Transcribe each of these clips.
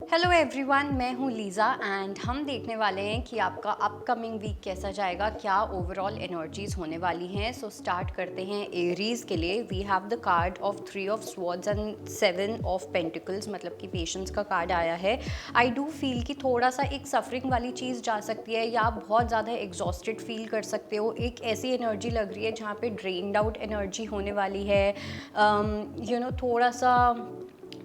Hello everyone, मैं हूँ Lisa and हम देखने वाले हैं कि आपका अपकमिंग वीक कैसा जाएगा, क्या ओवरऑल एनर्जीज होने वाली हैं। सो स्टार्ट करते हैं एरीज के लिए। We have the card of 3 of swords and 7 of pentacles, मतलब कि पेशेंस का कार्ड आया है। आई डू फील कि थोड़ा सा एक सफरिंग वाली चीज़ जा सकती है या आप बहुत ज़्यादा एग्जॉस्टेड फील कर सकते हो। एक ऐसी एनर्जी लग रही है जहाँ पे ड्रेन्ड आउट एनर्जी होने वाली है। थोड़ा सा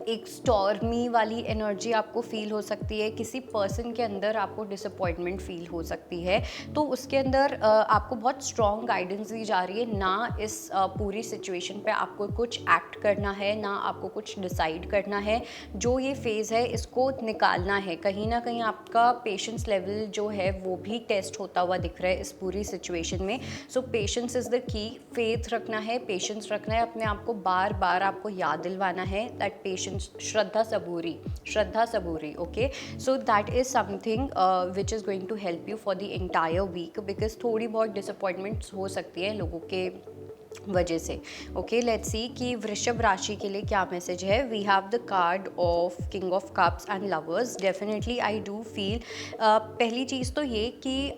एक स्टॉर्मी वाली एनर्जी आपको फील हो सकती है। किसी पर्सन के अंदर आपको डिसअपॉइंटमेंट फील हो सकती है, तो उसके अंदर आपको बहुत स्ट्रॉन्ग गाइडेंस दी जा रही है। ना इस पूरी सिचुएशन पे आपको कुछ एक्ट करना है, ना आपको कुछ डिसाइड करना है। जो ये फेज़ है इसको निकालना है। कहीं ना कहीं आपका पेशेंस लेवल जो है वो भी टेस्ट होता हुआ दिख रहा है इस पूरी सिचुएशन में। So patience is the key. Faith रखना है, पेशेंस रखना है, अपने आप को बार बार आपको याद दिलवाना है दैट पेशेंस, श्रद्धा सबूरी, okay. So that is something which is going to help you for the entire week, because थोड़ी बहुत डिसअपॉइंटमेंट्स हो सकती है लोगों के वजह से। ओके, लेट्स सी कि वृषभ राशि के लिए क्या मैसेज है। We have the card of king of cups and lovers. Definitely I do feel, पहली चीज़ तो ये कि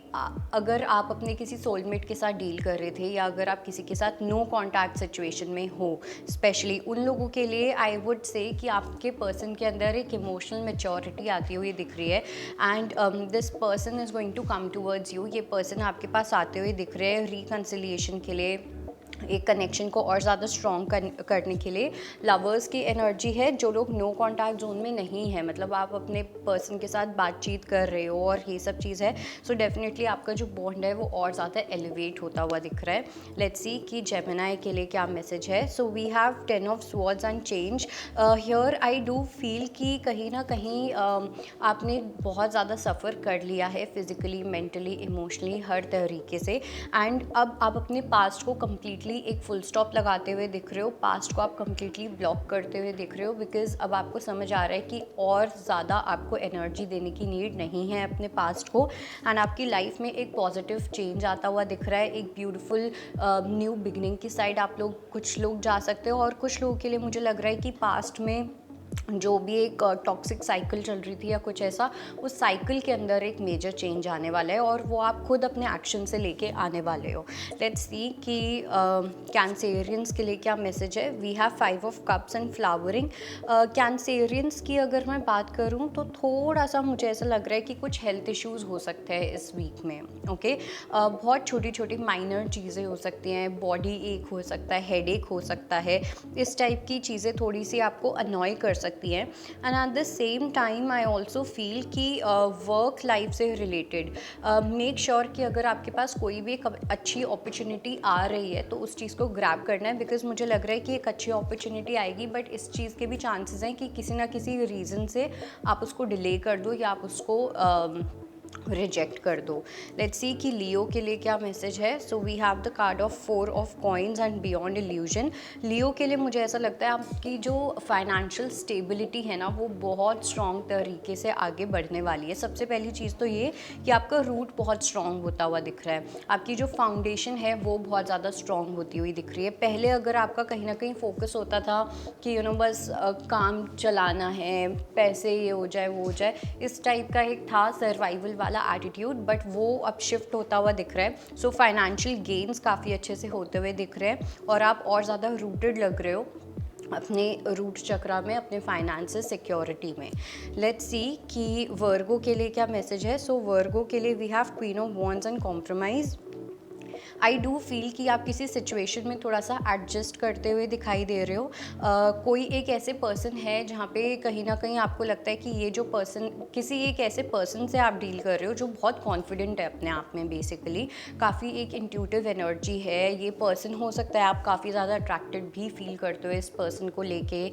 अगर आप अपने किसी सोलमेट के साथ डील कर रहे थे या अगर आप किसी के साथ नो कॉन्टैक्ट सिचुएशन में हो, स्पेशली उन लोगों के लिए आई वुड से कि आपके पर्सन के अंदर एक इमोशनल मेच्योरिटी आती हुई दिख रही है and this person is going to come towards you. ये पर्सन आपके पास आते हुए दिख रहे हैं रिकन्सिलिएशन के लिए, एक कनेक्शन को और ज़्यादा स्ट्रॉन्ग करने के लिए। लवर्स की एनर्जी है, जो लोग नो कॉन्टैक्ट जोन में नहीं है, मतलब आप अपने पर्सन के साथ बातचीत कर रहे हो और ये सब चीज़ है। सो डेफिनेटली आपका जो बॉन्ड है वो और ज़्यादा एलिवेट होता हुआ दिख रहा है। लेट्स सी कि जेमिनाई के लिए क्या मैसेज है। So we have 10 of swords and change. Here I do feel कि कहीं ना कहीं आपने बहुत ज़्यादा सफ़र कर लिया है फिज़िकली, मेंटली, इमोशनली, हर तरीके से। एंड अब आप अपने पास्ट को कम्प्लीटली एक फुल स्टॉप लगाते हुए दिख रहे हो। पास्ट को आप कम्प्लीटली ब्लॉक करते हुए दिख रहे हो, बिकॉज अब आपको समझ आ रहा है कि और ज़्यादा आपको एनर्जी देने की नीड नहीं है अपने पास्ट को। एंड आपकी लाइफ में एक पॉजिटिव चेंज आता हुआ दिख रहा है, एक ब्यूटीफुल न्यू बिगनिंग की साइड आप लोग, कुछ लोग जा सकते हो। और कुछ लोगों के लिए मुझे लग रहा है कि पास्ट में जो भी एक टॉक्सिक साइकिल चल रही थी या कुछ ऐसा, उस साइकिल के अंदर एक मेजर चेंज आने वाला है और वो आप खुद अपने एक्शन से लेके आने वाले हो। लेट्स सी कि कैंसेरियंस के लिए क्या मैसेज है। We have 5 of cups and flowering. Cancerians की अगर मैं बात करूं तो थोड़ा सा मुझे ऐसा लग रहा है कि कुछ हेल्थ इश्यूज़ हो सकते हैं इस वीक में, ओके। बहुत छोटी छोटी माइनर चीज़ें हो सकती हैं, बॉडी एक हो सकता है, हेड एक हो सकता है, इस टाइप की चीज़ें थोड़ी सी आपको अनॉय कर सकती हैं। And at the same time I also feel कि वर्क लाइफ से रिलेटेड मेक श्योर कि अगर आपके पास कोई भी एक अच्छी अपॉर्चुनिटी आ रही है तो उस चीज़ को ग्रैब करना है, बिकॉज मुझे लग रहा है कि एक अच्छी अपॉर्चुनिटी आएगी, बट इस चीज़ के भी चांसेस हैं कि किसी ना किसी रीज़न से आप उसको डिले कर दो या आप उसको रिजेक्ट कर दो। लेट्स सी कि लियो के लिए क्या मैसेज है। So we have the card of 4 of coins and beyond illusion. Leo के लिए मुझे ऐसा लगता है आपकी जो फाइनेंशियल स्टेबिलिटी है ना वो बहुत स्ट्रॉन्ग तरीके से आगे बढ़ने वाली है। सबसे पहली चीज़ तो ये कि आपका रूट बहुत स्ट्रॉन्ग होता हुआ दिख रहा है, आपकी जो फाउंडेशन है वो बहुत ज़्यादा स्ट्रॉन्ग होती हुई दिख रही है। पहले अगर आपका कहीं ना कहीं फोकस होता था कि बस काम चलाना है, पैसे ये हो जाए वो हो जाए, इस टाइप का एक था सर्वाइवल वाला एटीट्यूड, बट वो अब शिफ्ट होता हुआ दिख रहा है। सो फाइनेंशियल गेन्स काफ़ी अच्छे से होते हुए दिख रहे हैं और आप और ज़्यादा रूटेड लग रहे हो अपने रूट चक्रा में, अपने फाइनेंसेस सिक्योरिटी में। लेट्स सी कि वर्गो के लिए क्या मैसेज है। सो वर्गो के लिए we have queen of wands and compromise. I do feel कि आप किसी सिचुएशन में थोड़ा सा एडजस्ट करते हुए दिखाई दे रहे हो। कोई एक ऐसे पर्सन है जहाँ पे कहीं ना कहीं आपको लगता है कि ये जो पर्सन, किसी एक ऐसे पर्सन से आप डील कर रहे हो जो बहुत कॉन्फिडेंट है अपने आप में, बेसिकली काफ़ी एक इंट्यूटिव एनर्जी है ये पर्सन। हो सकता है आप काफ़ी ज़्यादा अट्रैक्टेड भी फील करते हो इस पर्सन को लेके।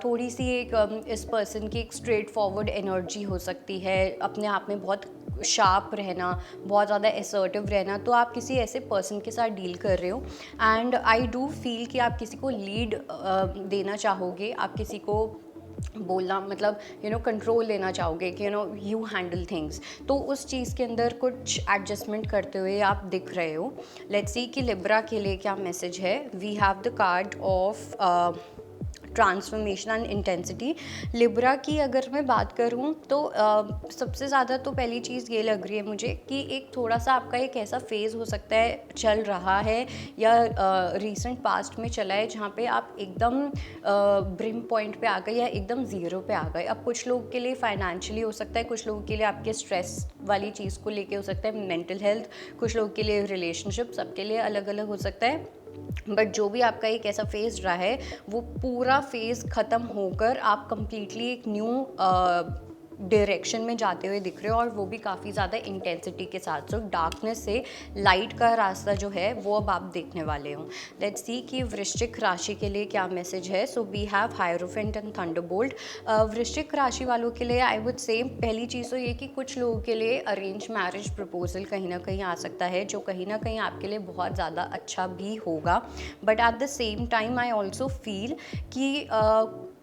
थोड़ी सी एक इस पर्सन की एक स्ट्रेट फॉरवर्ड एनर्जी हो सकती है, अपने आप में बहुत शार्प रहना, बहुत ज़्यादा असर्टिव रहना। तो आप किसी ऐसे पर्सन के साथ डील कर रहे हो एंड आई डू फील कि आप किसी को लीड देना चाहोगे, आप किसी को बोलना, मतलब कंट्रोल लेना चाहोगे कि यू हैंडल थिंग्स। तो उस चीज़ के अंदर कुछ एडजस्टमेंट करते हुए आप दिख रहे हो। लेट्स सी कि लिब्रा के लिए क्या मैसेज है। We have the card of transformation and intensity. Libra की अगर मैं बात करूँ तो सबसे ज़्यादा तो पहली चीज़ ये लग रही है मुझे कि एक थोड़ा सा आपका एक ऐसा फेज़ हो सकता है, चल रहा है या रीसेंट पास्ट में चला है, जहाँ पे आप एकदम ब्रिम पॉइंट पे आ गए या एकदम ज़ीरो पे आ गए। अब कुछ लोगों के लिए फाइनेंशियली हो सकता है, कुछ लोगों के लिए आपके स्ट्रेस वाली चीज़ को लेके हो सकता है, मेंटल हेल्थ, कुछ लोगों के लिए रिलेशनशिप, सबके लिए अलग अलग हो सकता है। बट जो भी आपका एक ऐसा फेज़ रहा है, वो पूरा फेज़ ख़त्म होकर आप कंप्लीटली एक न्यू डायरेक्शन में जाते हुए दिख रहे हो, और वो भी काफ़ी ज़्यादा इंटेंसिटी के साथ। सो डार्कनेस से लाइट का रास्ता जो है वो अब आप देखने वाले हो। लेट्स सी कि वृश्चिक राशि के लिए क्या मैसेज है। So we have hierophant and thunderbolt. वृश्चिक राशि वालों के लिए आई वुड से पहली चीज़ तो ये कि कुछ लोगों के लिए अरेंज मैरिज प्रपोजल कहीं ना कहीं आ सकता है, जो कहीं ना कहीं आपके लिए बहुत ज़्यादा अच्छा भी होगा। But at the same time I also feel कि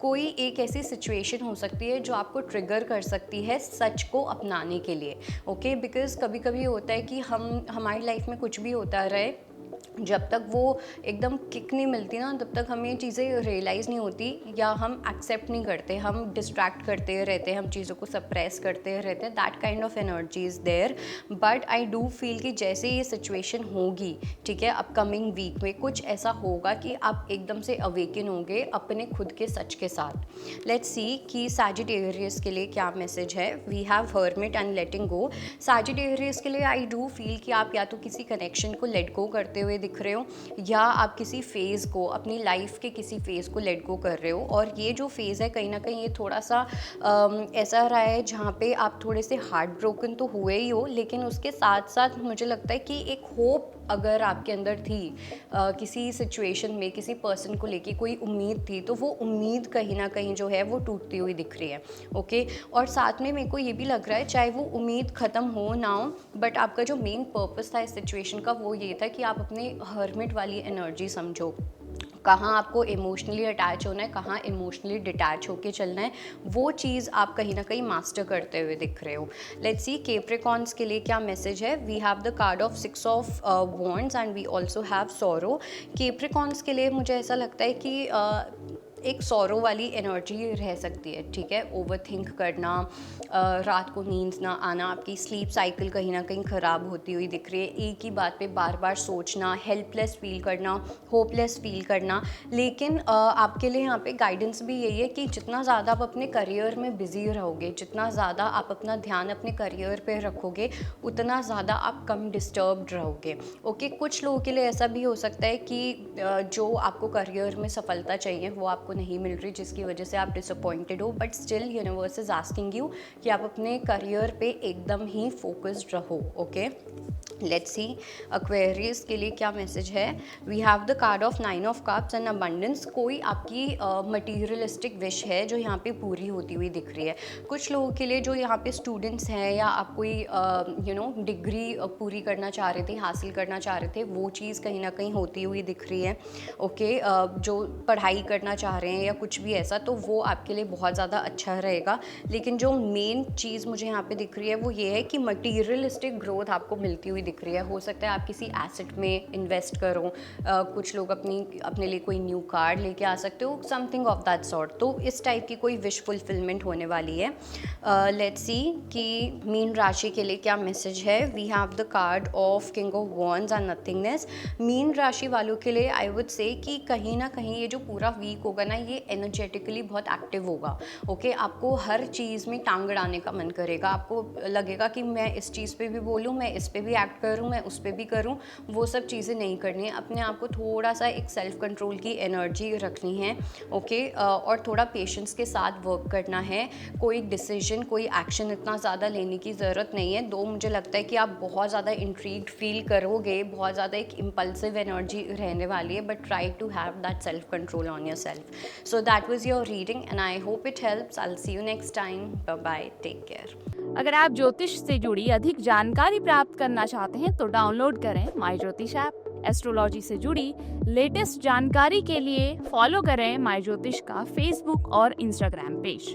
कोई एक ऐसी सिचुएशन हो सकती है जो आपको ट्रिगर कर सकती है सच को अपनाने के लिए। ओके, बिकॉज़ कभी कभी होता है कि हमारी लाइफ में कुछ भी होता रहे, जब तक वो एकदम किक नहीं मिलती ना, तब तक हमें चीज़ें रियलाइज़ नहीं होती या हम एक्सेप्ट नहीं करते, हम डिस्ट्रैक्ट करते रहते हैं, हम चीज़ों को सप्रेस करते रहते हैं। That kind of energy is there. But I do feel कि जैसे ये सिचुएशन होगी, ठीक है, अपकमिंग वीक में कुछ ऐसा होगा कि आप एकदम से अवेकन होंगे अपने खुद के सच के साथ। लेट्स सी कि सैजिटेरियस के लिए क्या मैसेज है। We have hermit and letting go. Sagittarius के लिए आई डू फील कि आप या तो किसी कनेक्शन को लेट गो करते हुए दिख रहे हो, या आप किसी फेज़ को, अपनी लाइफ के किसी फेज़ को लेट गो कर रहे हो। और ये जो फेज़ है कहीं ना कहीं ये थोड़ा सा ऐसा रहा है जहाँ पे आप थोड़े से हार्ट ब्रोकन तो हुए ही हो, लेकिन उसके साथ साथ मुझे लगता है कि एक होप अगर आपके अंदर थी, किसी सिचुएशन में किसी पर्सन को लेके कोई उम्मीद थी, तो वो उम्मीद कहीं ना कहीं जो है वो टूटती हुई दिख रही है। ओके, और साथ में मेरे को ये भी लग रहा है, चाहे वो उम्मीद ख़त्म हो ना हो, बट आपका जो मेन पर्पस था इस सिचुएशन का वो ये था कि आप अपने हर्मिट वाली एनर्जी समझो, कहाँ आपको इमोशनली अटैच होना है, कहाँ इमोशनली डिटैच होके चलना है, वो चीज़ आप कहीं ना कहीं मास्टर करते हुए दिख रहे हो। लेट्स सी कैप्रिकॉर्न्स के लिए क्या मैसेज है। We have the card of 6 of wands and we also have sorrow. Capricorns के लिए मुझे ऐसा लगता है कि एक सॉरो वाली एनर्जी रह सकती है, ठीक है। ओवर थिंक करना, रात को नींद ना आना, आपकी स्लीप साइकिल कहीं ना कहीं ख़राब होती हुई दिख रही है, एक ही बात पे बार बार सोचना, हेल्पलेस फील करना, होपलेस फील करना। लेकिन आपके लिए यहाँ पे गाइडेंस भी यही है कि जितना ज़्यादा आप अपने करियर में बिज़ी रहोगे, जितना ज़्यादा आप अपना ध्यान अपने करियर पे रखोगे, उतना ज़्यादा आप कम डिस्टर्ब्ड रहोगे। ओके, कुछ लोगों के लिए ऐसा भी हो सकता है कि जो आपको करियर में सफलता चाहिए वो आपको नहीं मिल रही, जिसकी वजह से आप डिसअपॉइंटेड हो। But still universe is asking you कि आप अपने करियर पे एकदम ही फोकस्ड रहो। ओके, लेट्स सी एक्वेरियस के लिए क्या मैसेज है। We have the card of 9 of cups and abundance. कोई आपकी मटीरियलिस्टिक विश है जो यहाँ पे पूरी होती हुई दिख रही है। कुछ लोगों के लिए जो यहाँ पे स्टूडेंट्स हैं, या आप कोई डिग्री पूरी करना चाह रहे थे, हासिल करना चाह रहे थे, वो चीज़ कहीं ना कहीं होती हुई दिख रही है। ओके, जो पढ़ाई करना चाह रहे हैं या कुछ भी ऐसा, तो वो आपके लिए बहुत ज़्यादा अच्छा रहेगा। लेकिन जो मेन चीज़ मुझे यहाँ पे दिख रही है वो ये है कि मटीरियलिस्टिक ग्रोथ आपको मिलती हुई दिख रही है। हो सकता है आप किसी एसेट में इन्वेस्ट करो, कुछ लोग अपने लिए कोई न्यू कार लेके आ सकते हो, समथिंग ऑफ दैट सॉर्ट। तो इस टाइप की कोई विश फुलफिलमेंट होने वाली है। लेट्स सी कि मीन राशि के लिए क्या मैसेज है। We have the card of king of wands and nothingness. मीन राशि वालों के लिए आई वुड से कि कहीं ना कहीं ये जो पूरा वीक होगा ना, ये एनर्जेटिकली बहुत एक्टिव होगा। ओके, आपको हर चीज़ में टांग अड़ाने का मन करेगा, आपको लगेगा कि मैं इस चीज़ पे भी बोलूँ, मैं इस पे भी एक्ट करूँ, मैं उस पे भी करूँ। वो सब चीज़ें नहीं करनी है। अपने आप को थोड़ा सा एक सेल्फ कंट्रोल की एनर्जी रखनी है। ओके, और थोड़ा पेशेंस के साथ वर्क करना है। कोई डिसीजन, कोई एक्शन इतना ज़्यादा लेने की ज़रूरत नहीं है। दो मुझे लगता है कि आप बहुत ज़्यादा इंट्रीग्ड फील करोगे, बहुत ज़्यादा एक इम्पल्सिव एनर्जी रहने वाली है, but try to have that self control on yourself. So that was your reading and I hope it helps. I will see you next time. Bye bye, take care. अगर आप ज्योतिष से जुड़ी अधिक जानकारी प्राप्त करना चाहते हैं तो डाउनलोड करें माई ज्योतिष ऐप। एस्ट्रोलॉजी से जुड़ी लेटेस्ट जानकारी के लिए फॉलो करें माई ज्योतिष का फेसबुक और इंस्टाग्राम पेज।